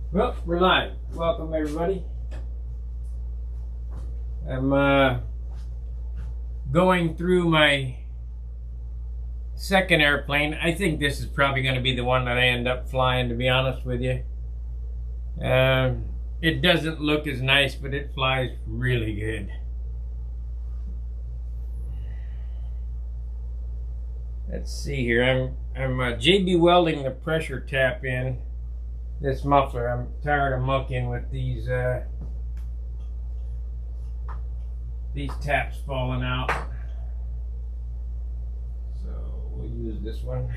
Well, we're live. Welcome, everybody. I'm going through my second airplane. I think this is probably going to be the one that I end up flying, to be honest with you. It doesn't look as nice, but it flies really good. Let's see here. I'm JB welding the pressure tap in this muffler. I'm tired of mucking with these taps falling out. So we'll use this one.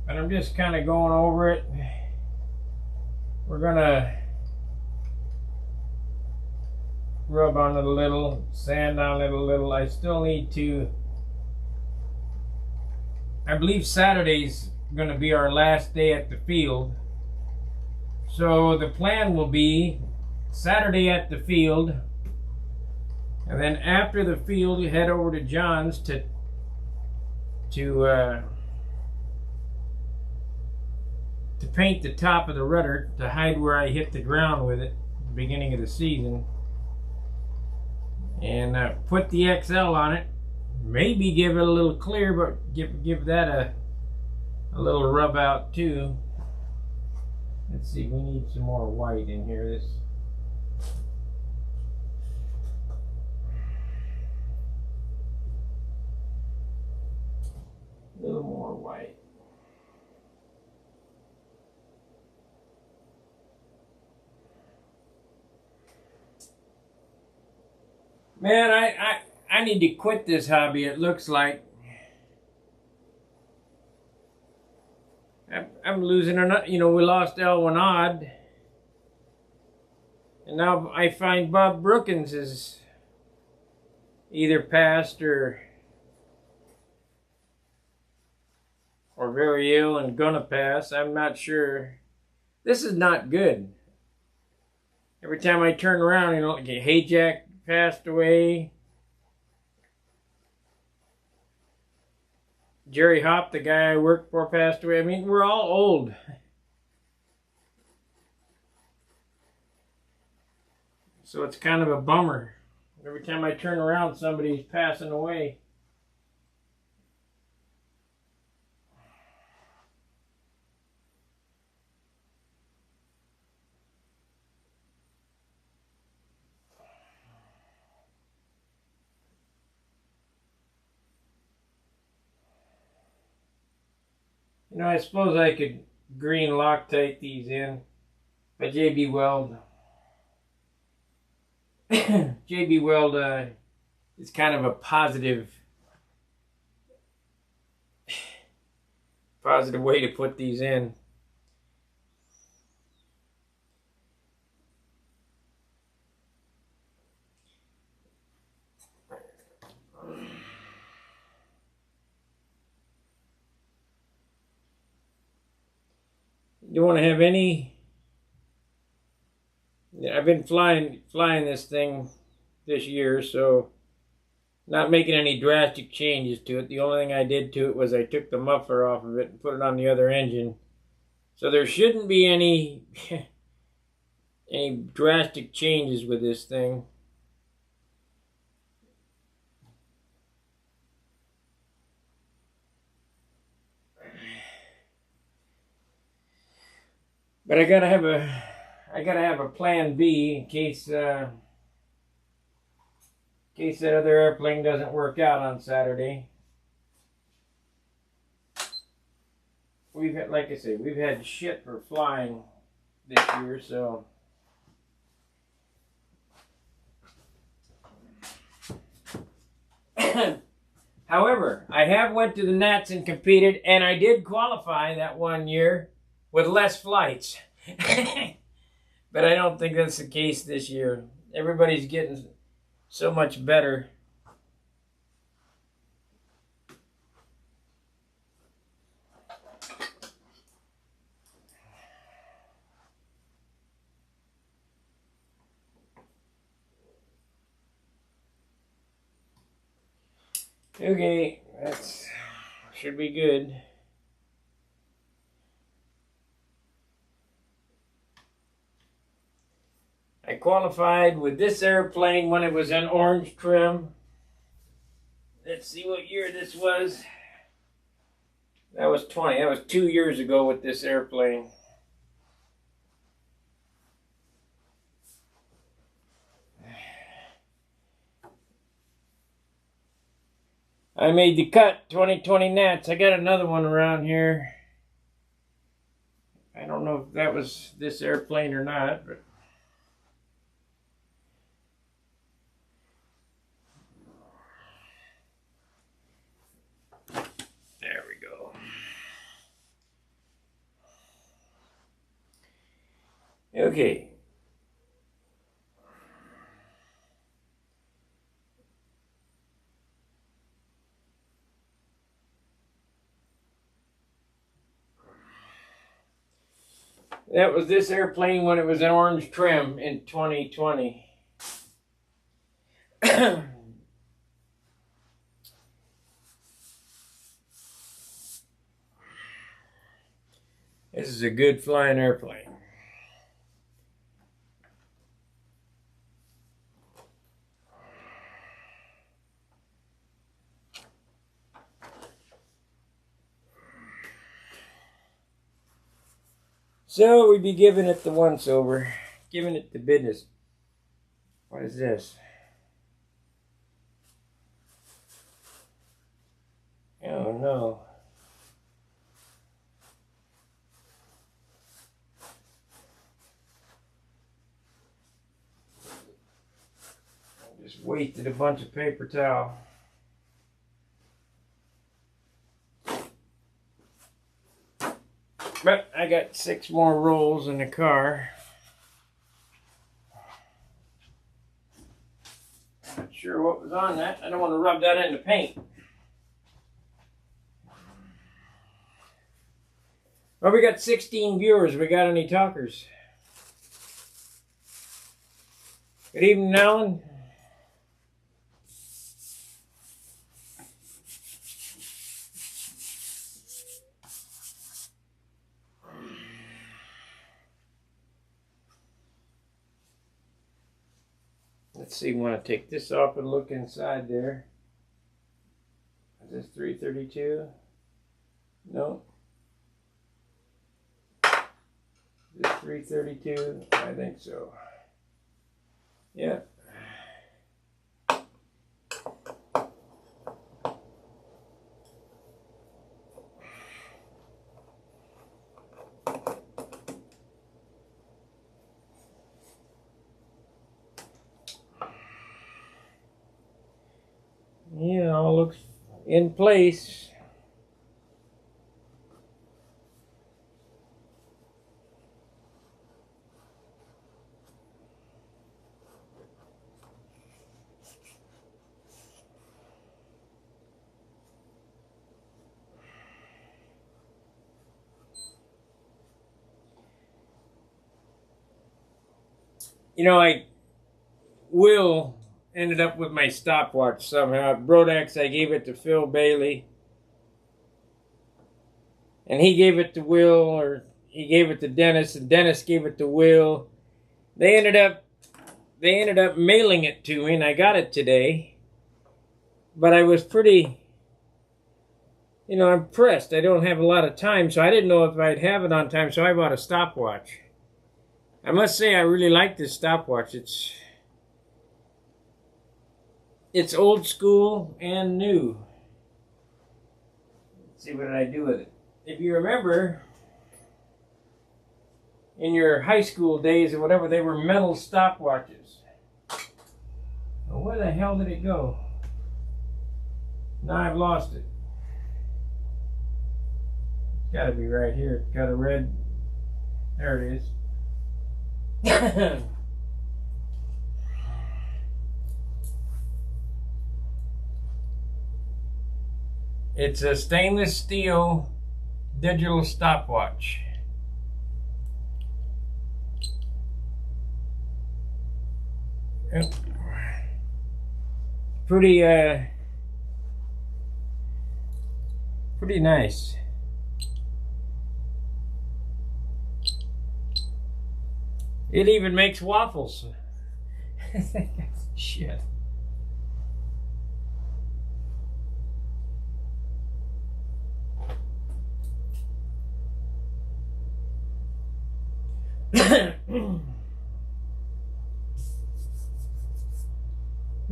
And I'm just kind of going over it. We're gonna rub on it a little, sand on it a little. I still need to, I believe Saturday's going to be our last day at the field. So the plan will be Saturday at the field, and then after the field you head over to John's to paint the top of the rudder to hide where I hit the ground with it at the beginning of the season, and put the XL on it. Maybe give it a little clear, but give that a little rub out too. Let's see, we need some more white in here. This a little more white. Man, I need to quit this hobby, it looks like. I'm losing enough. You know, we lost Elwin Odd. And now I find Bob Brookins is either passed or very ill and gonna pass. I'm not sure. This is not good. Every time I turn around, you know, like Hayjack passed away. Jerry Hopp, the guy I worked for, passed away. I mean, we're all old. So it's kind of a bummer. Every time I turn around, somebody's passing away. You know, I suppose I could green Loctite these in, but JB Weld. JB Weld is kind of a positive way to put these in. You want to have any? I've been flying this thing this year, so not making any drastic changes to it. The only thing I did to it was I took the muffler off of it and put it on the other engine. So there shouldn't be any any drastic changes with this thing. But I gotta have a plan B in case that other airplane doesn't work out on Saturday. We've had, like I say, we've had shit for flying this year, so. However, I have went to the Nats and competed, and I did qualify that one year with less flights. But I don't think that's the case this year. Everybody's getting so much better. Okay, that's should be good. I qualified with this airplane when it was in orange trim. Let's see what year this was. That was 20. That was 2 years ago with this airplane. I made the cut, 2020 Nats. I got another one around here. I don't know if that was this airplane or not, but there we go. Okay. That was this airplane when it was in orange trim in 2020. This is a good flying airplane. So we'd be giving it the once over, giving it the business. What is this? Oh no. I just wasted a bunch of paper towel. But I got 6 more rolls in the car. Not sure what was on that. I don't want to rub that into paint. Well, we got 16 viewers. We got any talkers? Good evening, Alan. Let's see, want to take this off and look inside there. Is this 332? No. Is this 332? I think so. Yeah. Yeah, all looks in place. You know, Will ended up with my stopwatch somehow. Brodex, I gave it to Phil Bailey. And he gave it to Will, or he gave it to Dennis, and Dennis gave it to Will. They ended up mailing it to me, and I got it today. But I was pretty, I'm pressed. I don't have a lot of time, so I didn't know if I'd have it on time, so I bought a stopwatch. I must say I really like this stopwatch. It's old school and new. Let's see, what did I do with it? If you remember, in your high school days or whatever, they were metal stopwatches. Well, where the hell did it go? Now I've lost it. It's got to be right here. It's got a red. There it is. It's a stainless steel digital stopwatch. Yep. Pretty nice. It even makes waffles. Shit.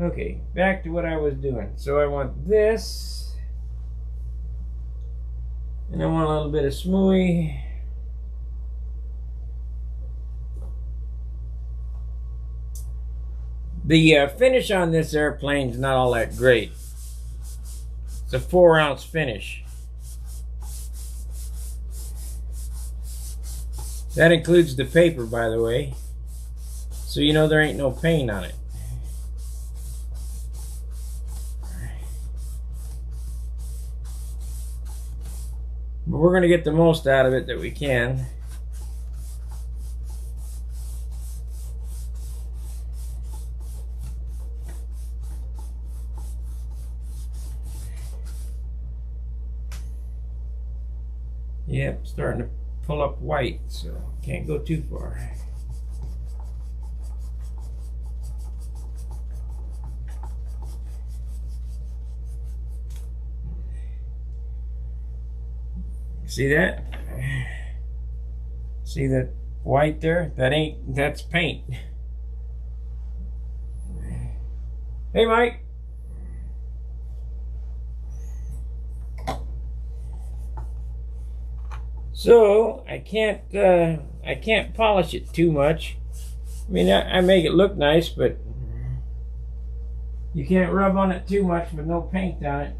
Okay, back to what I was doing. So I want this, and I want a little bit of smoothie. The finish on this airplane is not all that great. It's a 4-ounce finish. That includes the paper, by the way. So you know there ain't no paint on it. But we're going to get the most out of it that we can. Yep, starting to pull up white, so can't go too far. See that? See that white there? That's paint. Hey, Mike. So I can't polish it too much. I mean, I make it look nice, but you can't rub on it too much with no paint on it.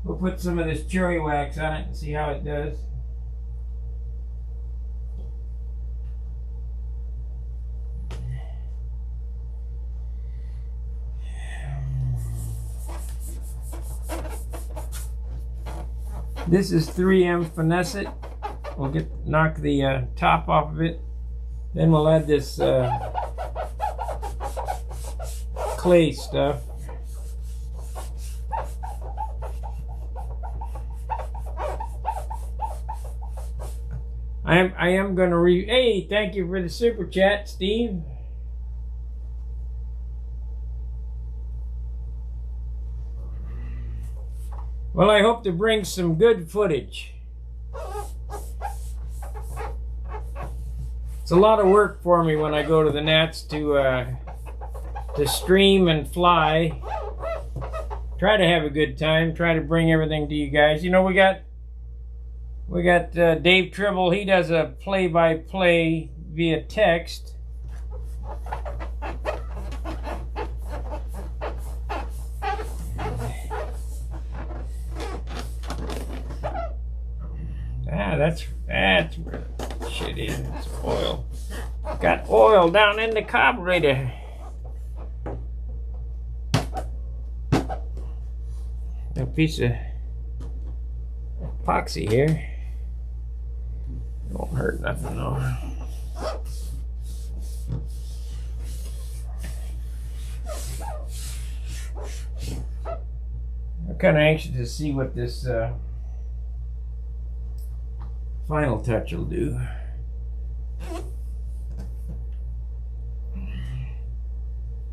We'll put some of this cherry wax on it and see how it does. This is 3M Finesse It. We'll knock the top off of it. Then we'll add this clay stuff. I am going to hey, thank you for the super chat, Steve. Well, I hope to bring some good footage. It's a lot of work for me when I go to the Nats to stream and fly. Try to have a good time. Try to bring everything to you guys. You know, we got Dave Tribble. He does a play-by-play via text. That's where the shit is. It's oil. Got oil down in the carburetor. A piece of epoxy here. Won't hurt nothing though. I'm kind of anxious to see what this final touch will do.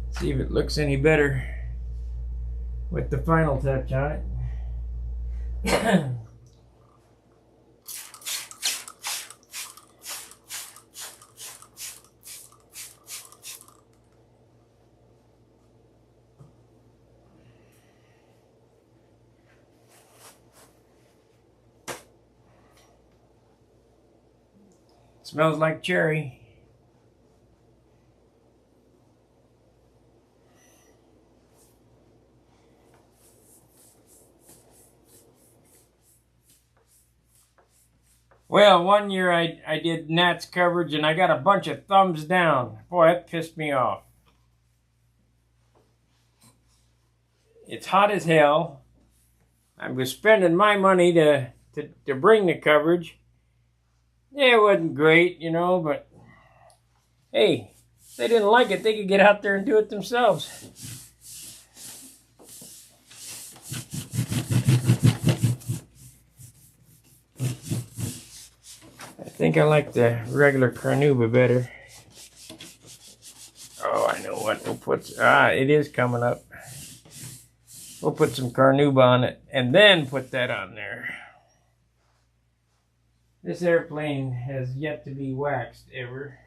See if it looks any better with the final touch on it. Smells like cherry. Well, one year I did Nats coverage and I got a bunch of thumbs down. Boy, that pissed me off. It's hot as hell. I was spending my money to bring the coverage. Yeah, it wasn't great, you know, but hey, if they didn't like it, they could get out there and do it themselves. I think I like the regular Carnauba better. Oh, put, it is coming up. We'll put some carnauba on it and then put that on there. This airplane has yet to be waxed ever.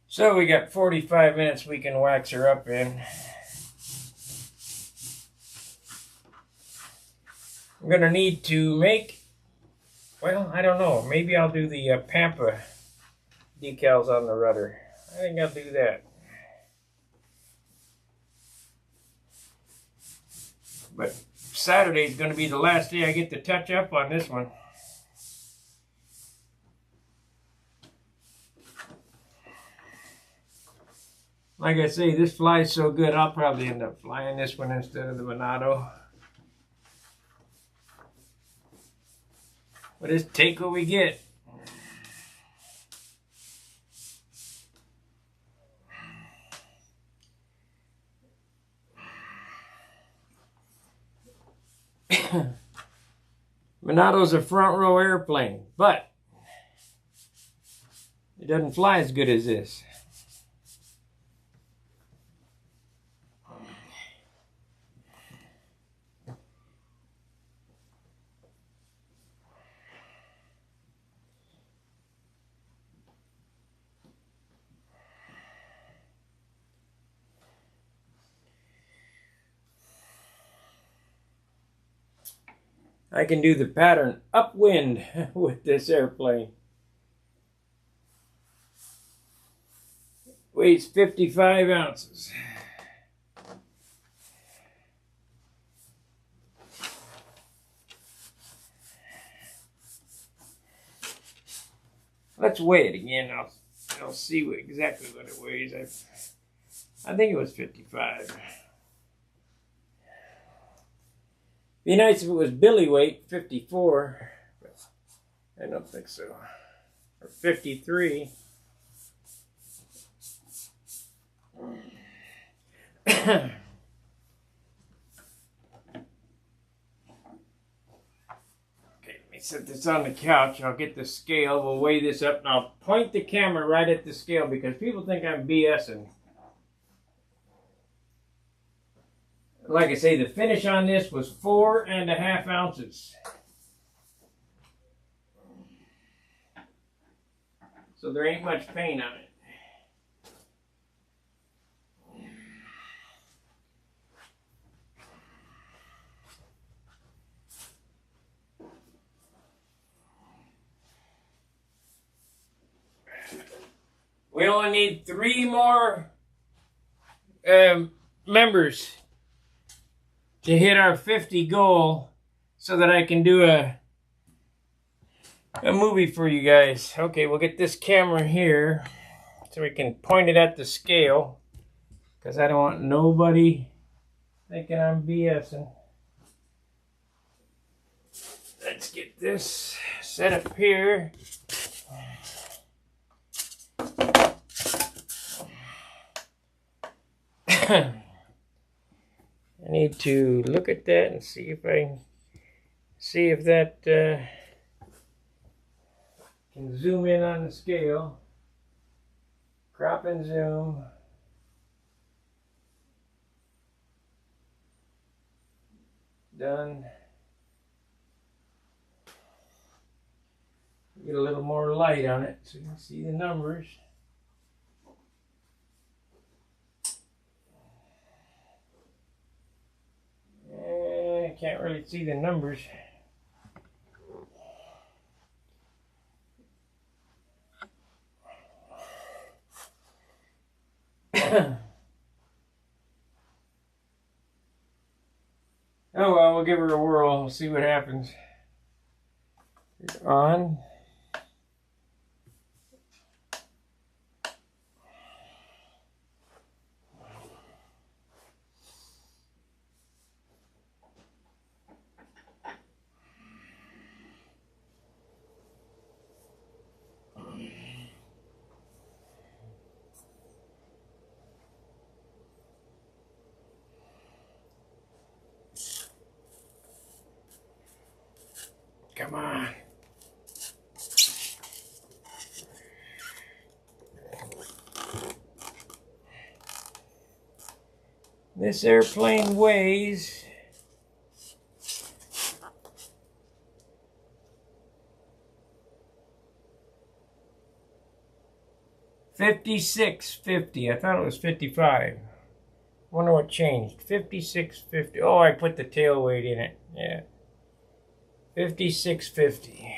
So we got 45 minutes we can wax her up in. I'm going to need to make, well, I don't know. Maybe I'll do the Pampa decals on the rudder. I think I'll do that. But Saturday is going to be the last day I get to touch up on this one. Like I say, this flies so good, I'll probably end up flying this one instead of the Venado. But just take what we get. Venado's a front row airplane, but it doesn't fly as good as this. I can do the pattern upwind with this airplane. Weighs 55 ounces. Let's weigh it again. I'll see exactly what it weighs. I think it was 55. Be nice if it was Billy weight, 54, but I don't think so. Or 53. Okay, let me set this on the couch. I'll get the scale. We'll weigh this up, and I'll point the camera right at the scale because people think I'm BSing. Like I say, the finish on this was 4.5 ounces. So there ain't much paint on it. We only need 3 more members to hit our 50 goal so that I can do a movie for you guys. Okay, we'll get this camera here so we can point it at the scale because I don't want nobody thinking I'm BSing. Let's get this set up here. I need to look at that and see if that can zoom in on the scale. Crop and zoom. Done. Get a little more light on it so you can see the numbers. I can't really see the numbers. Oh well, we'll give her a whirl. We'll see what happens. It's on. Come on. This airplane weighs 56.50. I thought it was 55. Wonder what changed. 56.50. Oh, I put the tail weight in it. Yeah. 56.50.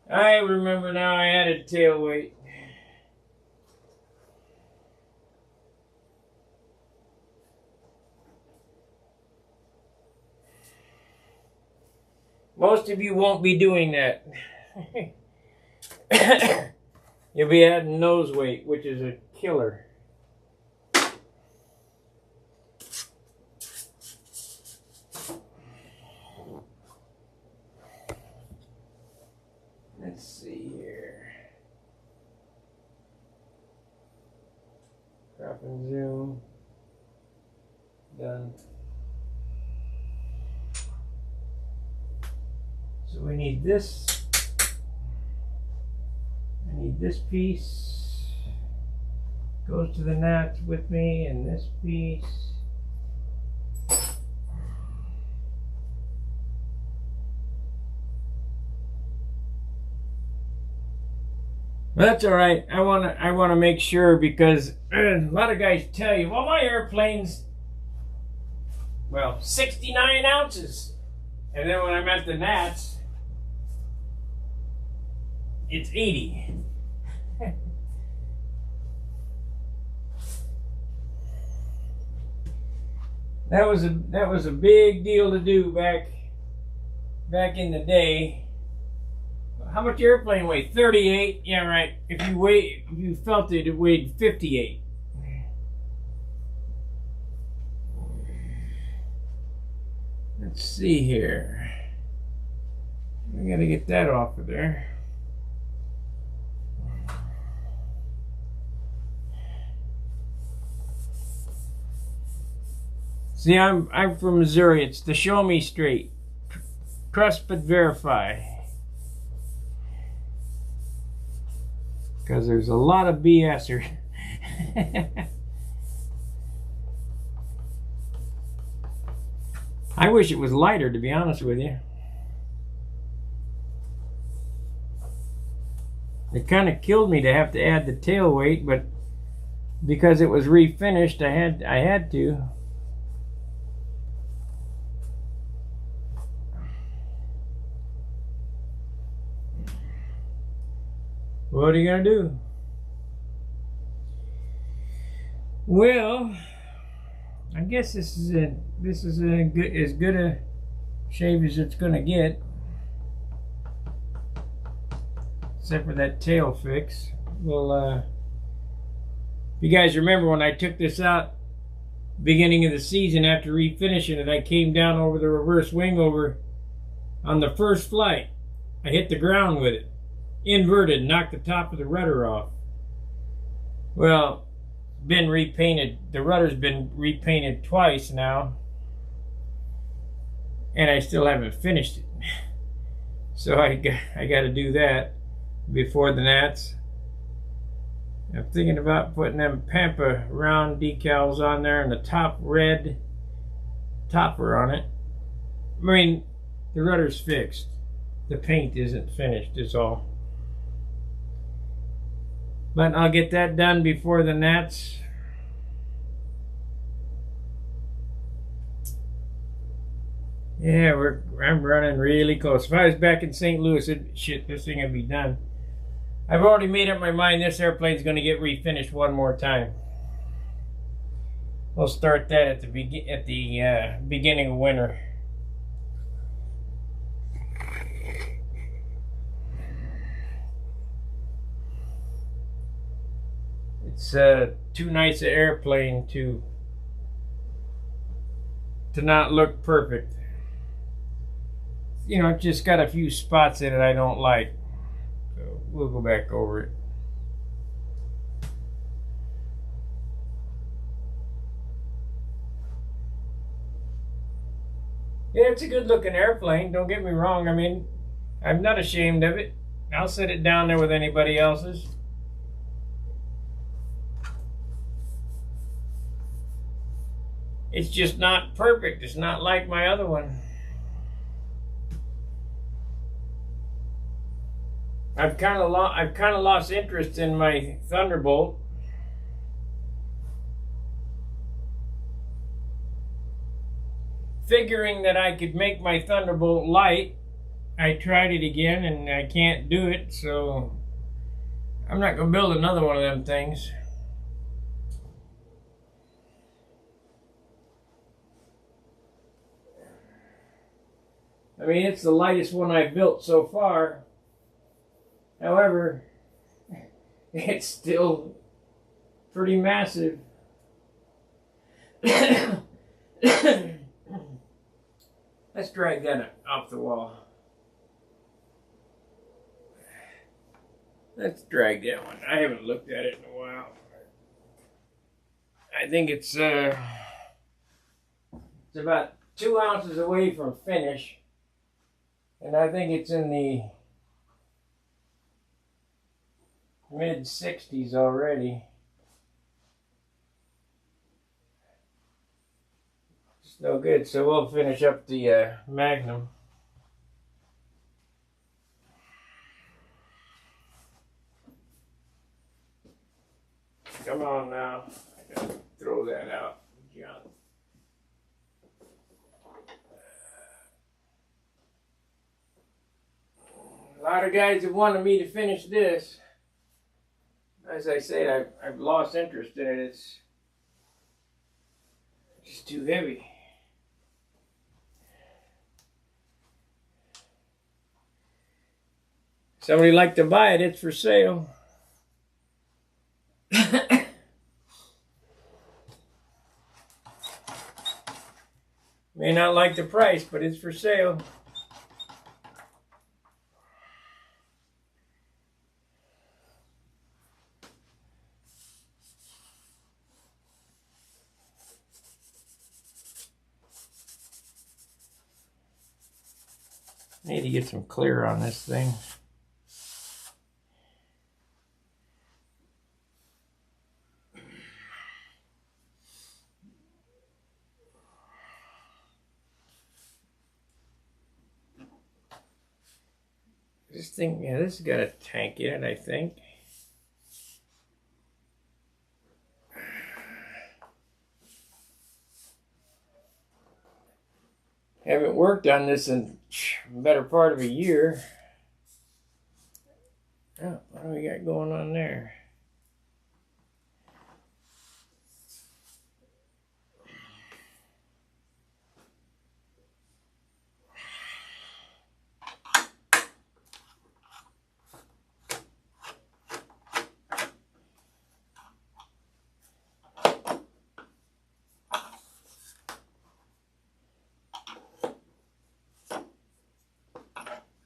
I remember now, I added tail weight. Most of you won't be doing that. You'll be adding nose weight, which is a killer. Let's see here. Crop and zoom. Done. So we need this. I need this piece. Goes to the knots with me, and this piece. That's all right. I wanna make sure, because a lot of guys tell you, well, my airplane's 69 ounces, and then when I'm at the Nats, it's 80. That was a big deal to do back in the day. How much airplane weighed? 38. Yeah, right. If you felt it, it weighed 58. Let's see here. We gotta get that off of there. See, I'm from Missouri. It's the show me straight. Trust but verify. Because there's a lot of BS. I wish it was lighter, to be honest with you. It kind of killed me to have to add the tail weight, but because it was refinished, I had to. What are you gonna do? Well, I guess this is as good a shave as it's gonna get, except for that tail fix. Well, you guys remember when I took this out beginning of the season after refinishing it, I came down over the reverse wing over on the first flight. I hit the ground with it. Inverted, knocked the top of the rudder off. Well, been repainted. The rudder's been repainted twice now, and I still haven't finished it. So I got to do that before the Nats. I'm thinking about putting them Pampa round decals on there and the top red topper on it. I mean, the rudder's fixed. The paint isn't finished, is all. But I'll get that done before the Nats. Yeah, I'm running really close. If I was back in St. Louis, this thing would be done. I've already made up my mind this airplane's going to get refinished one more time. We'll start that at the beginning of winter. It's too nice an airplane to not look perfect. You know, it just got a few spots in it I don't like. So we'll go back over it. Yeah, it's a good looking airplane, don't get me wrong. I mean, I'm not ashamed of it. I'll set it down there with anybody else's. It's just not perfect. It's not like my other one. I've kind of lost interest in my Thunderbolt. Figuring that I could make my Thunderbolt light, I tried it again and I can't do it, so I'm not going to build another one of them things. I mean, it's the lightest one I've built so far. However, it's still pretty massive. Let's drag that off the wall. Let's drag that one. I haven't looked at it in a while. I think it's about 2 ounces away from finish. And I think it's in the mid-60s already. It's no good, so we'll finish up the Magnum. Come on now. I gotta throw that out. Junk. A lot of guys have wanted me to finish this. As I said, I've lost interest in it. It's just too heavy. Somebody like to buy it, it's for sale. May not like the price, but it's for sale. Need to get some clear on this thing. This thing, yeah, this has got a tank in it, I think. Haven't worked on this in a better part of a year. Oh, what do we got going on there?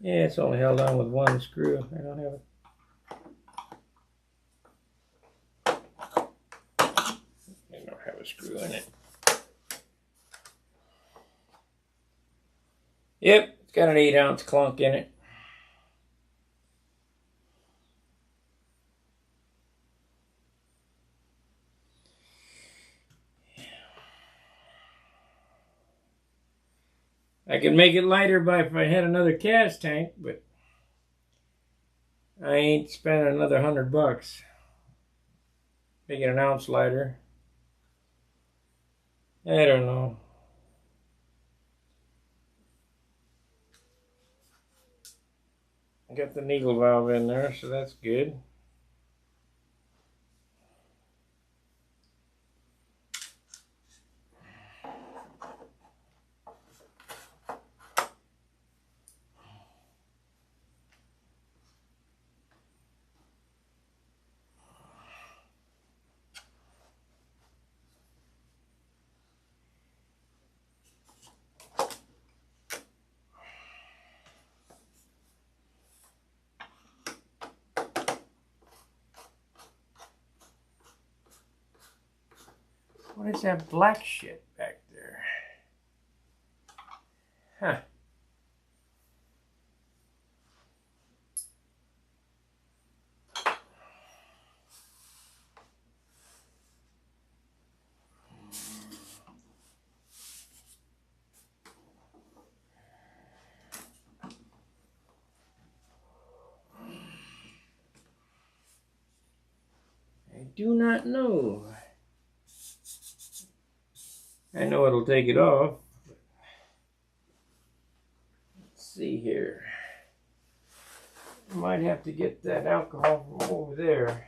Yeah, it's only held on with one screw. I don't have a screw in it. Yep, it's got an 8-ounce clunk in it. I could make it lighter by if I had another cast tank, but I ain't spending another $100 making an ounce lighter. I don't know. I got the needle valve in there, so that's good. What is that black shit back there? Huh. do not know. I know it'll take it off. Let's see here. I might have to get that alcohol from over there.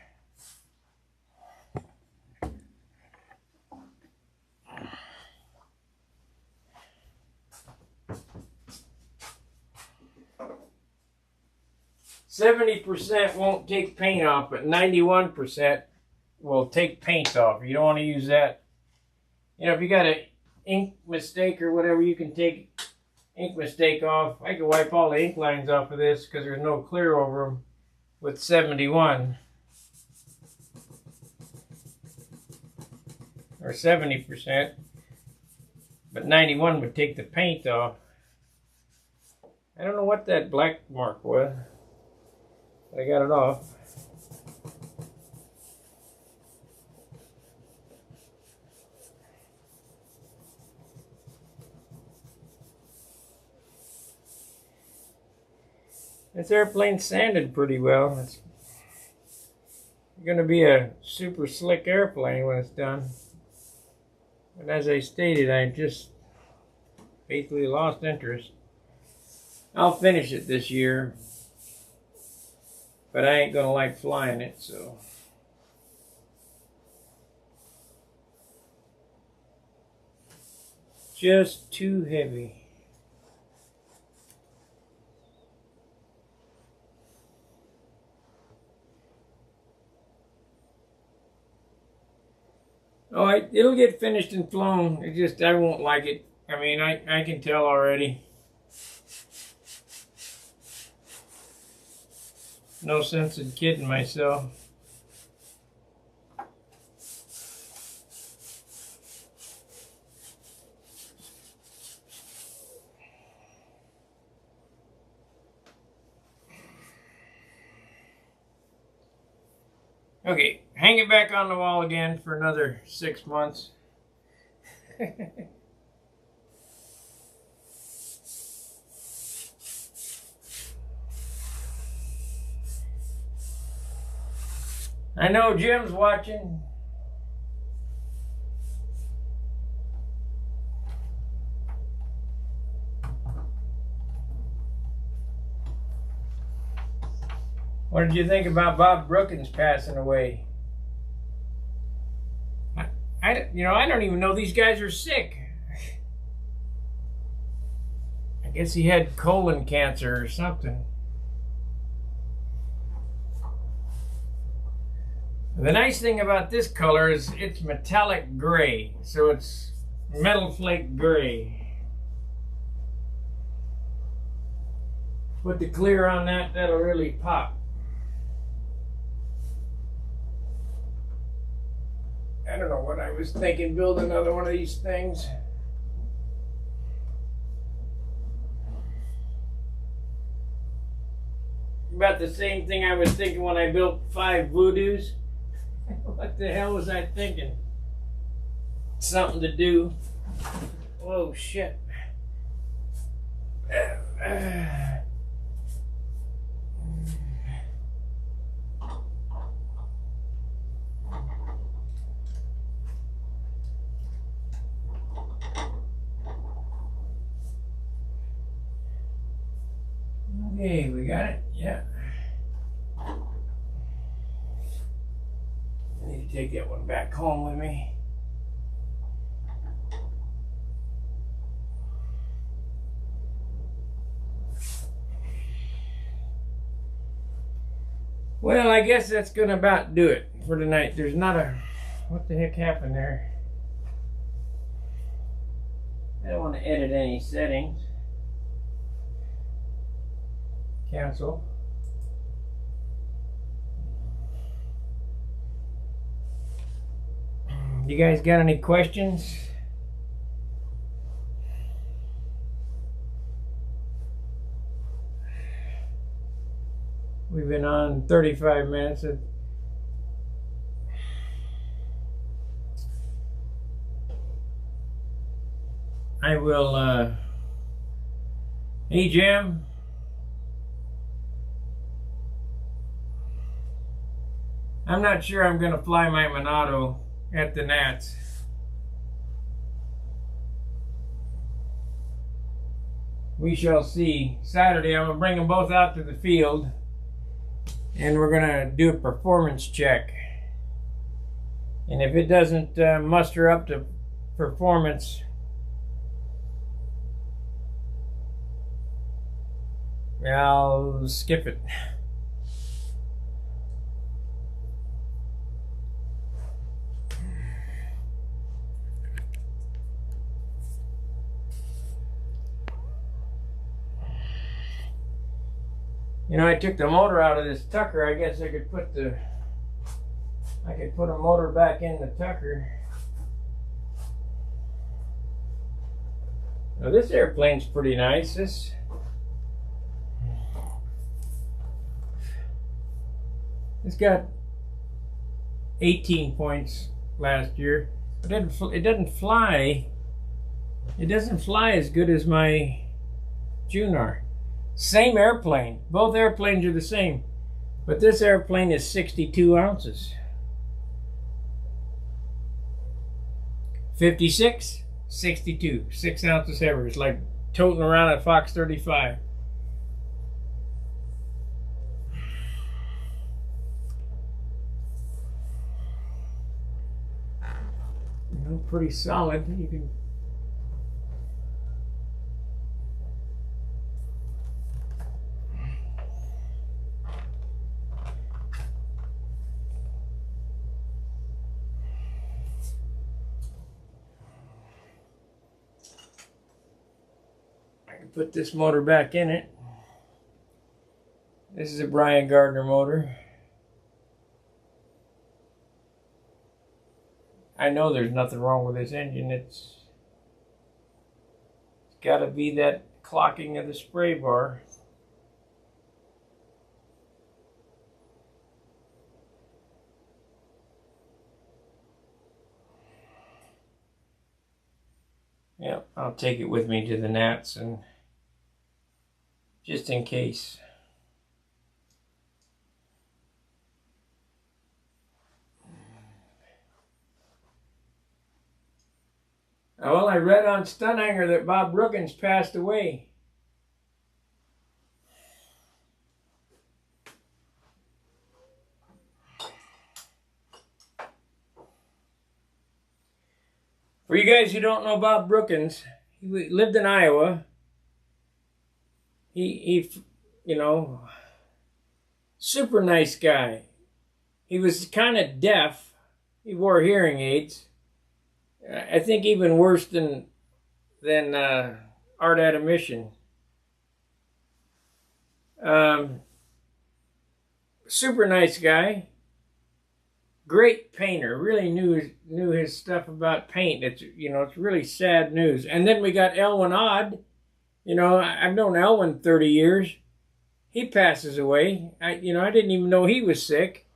%70 won't take paint off, but 91% will take paint off. You don't want to use that. You know, if you got an ink mistake or whatever, you can take ink mistake off. I can wipe all the ink lines off of this because there's no clear over them with 71 or 70%, but 91 would take the paint off. I don't know what that black mark was. I got it off. This airplane sanded pretty well. It's going to be a super slick airplane when it's done. But as I stated, I just basically lost interest. I'll finish it this year, but I ain't going to like flying it, so. Just too heavy. Oh, it'll get finished and flown. It just, I won't like it. I mean, I can tell already. No sense in kidding myself. Okay, hang it back on the wall again for another 6 months. I know Jim's watching. What did you think about Bob Brookins passing away? I don't even know these guys are sick. I guess he had colon cancer or something. The nice thing about this color is it's metallic gray, so it's metal flake gray. Put the clear on that, that'll really pop. I don't know what I was thinking, build another one of these things. About the same thing I was thinking when I built 5 Voodoos. What the hell was I thinking? Something to do. Oh shit. Okay, we got it? Yeah. I need to take that one back home with me. Well, I guess that's gonna about do it for tonight. There's not a... What the heck happened there? I don't want to edit any settings. Cancel. You guys got any questions? We've been on 35 minutes. I will, hey Jim. I'm not sure I'm going to fly my Monado at the Nats. We shall see. Saturday, I'm going to bring them both out to the field, and we're going to do a performance check. And if it doesn't muster up to performance, I'll skip it. You know, I took the motor out of this Tucker. I guess I could put a motor back in the Tucker. Now this airplane's pretty nice. It's got 18 points last year. But it doesn't fly. It doesn't fly as good as my Junar. Same airplane. Both airplanes are the same. But this airplane is 62 ounces. 56, 62. 6 ounces heavier. It's like toting around a Fox 35. You know, pretty solid. You can. Put this motor back in it. This is a Brian Gardner motor. I know there's nothing wrong with this engine. It's got to be that clocking of the spray bar. Yeah, I'll take it with me to the Nats, and just in case. Well, I read on Stunt that Bob Brookins passed away. For you guys who don't know Bob Brookins, he lived in Iowa. He, you know, super nice guy. He was kind of deaf. He wore hearing aids. I think even worse than Art at a Mission. Super nice guy. Great painter. Really knew his stuff about paint. It's really sad news. And then we got Elwin Odd. You know, I've known Elwin 30 years. He passes away. I didn't even know he was sick.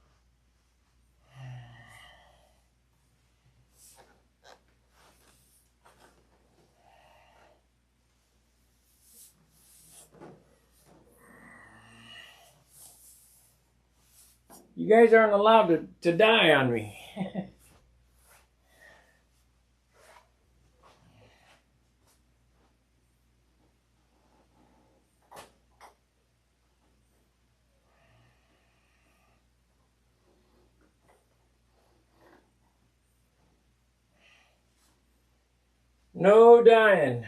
You guys aren't allowed to die on me. No dying.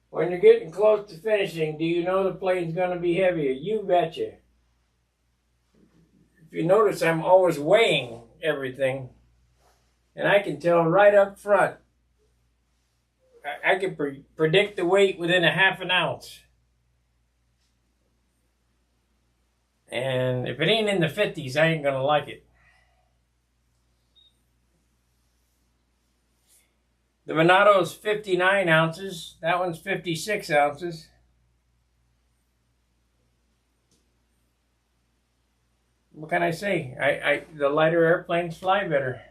When you're getting close to finishing, do you know the plane's going to be heavier? You betcha. If you notice, I'm always weighing everything. And I can tell right up front. I can predict the weight within a half an ounce. And if it ain't in the 50s, I ain't going to like it. The Monado's 59 ounces. That one's 56 ounces. What can I say? The lighter airplanes fly better.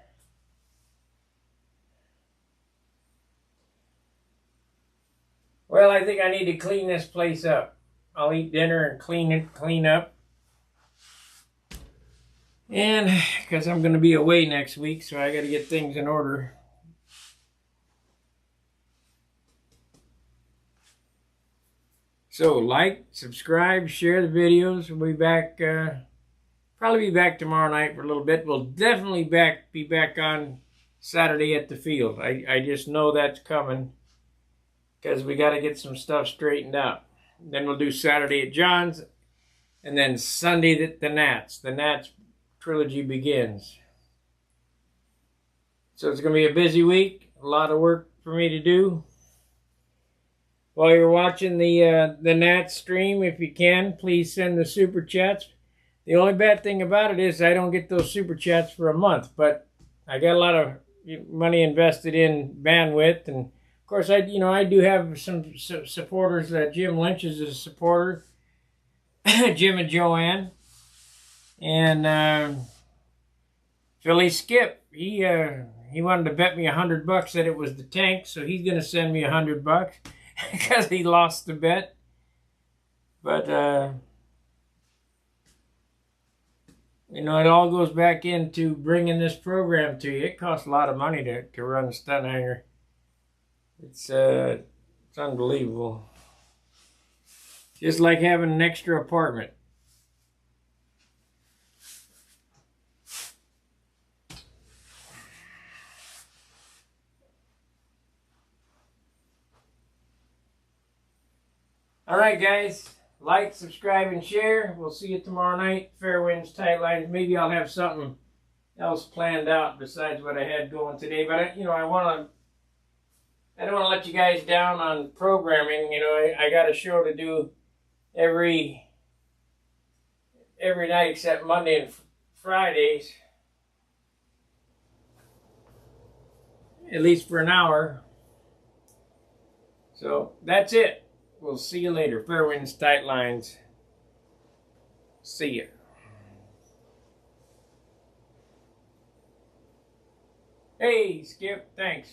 Well, I think I need to clean this place up. I'll eat dinner and clean up. And because I'm going to be away next week, so I got to get things in order. So like, subscribe, share the videos. We'll be back, probably be back tomorrow night for a little bit. We'll definitely be back on Saturday at the field. I just know that's coming because we got to get some stuff straightened out. Then we'll do Saturday at John's, and then Sunday the Nats. The Nats trilogy begins. So it's going to be a busy week. A lot of work for me to do. While you're watching the Nats stream, if you can, please send the super chats. The only bad thing about it is I don't get those super chats for a month, but I got a lot of money invested in bandwidth, and of course I do have some supporters. Jim Lynch is a supporter, Jim and Joanne, and Philly Skip. He wanted to bet me $100 that it was the tank, so he's gonna send me $100 because he lost the bet. But it all goes back into bringing this program to you. It costs a lot of money to run a stunt hanger. It's unbelievable. Just like having an extra apartment. Alright guys, like, subscribe, and share. We'll see you tomorrow night. Fair winds, tight lines. Maybe I'll have something else planned out besides what I had going today. But I don't want to let you guys down on programming. I got a show to do every night except Monday and Fridays, at least for an hour. So that's it. We'll see you later. Fair winds, tight lines. See ya. Hey, Skip. Thanks.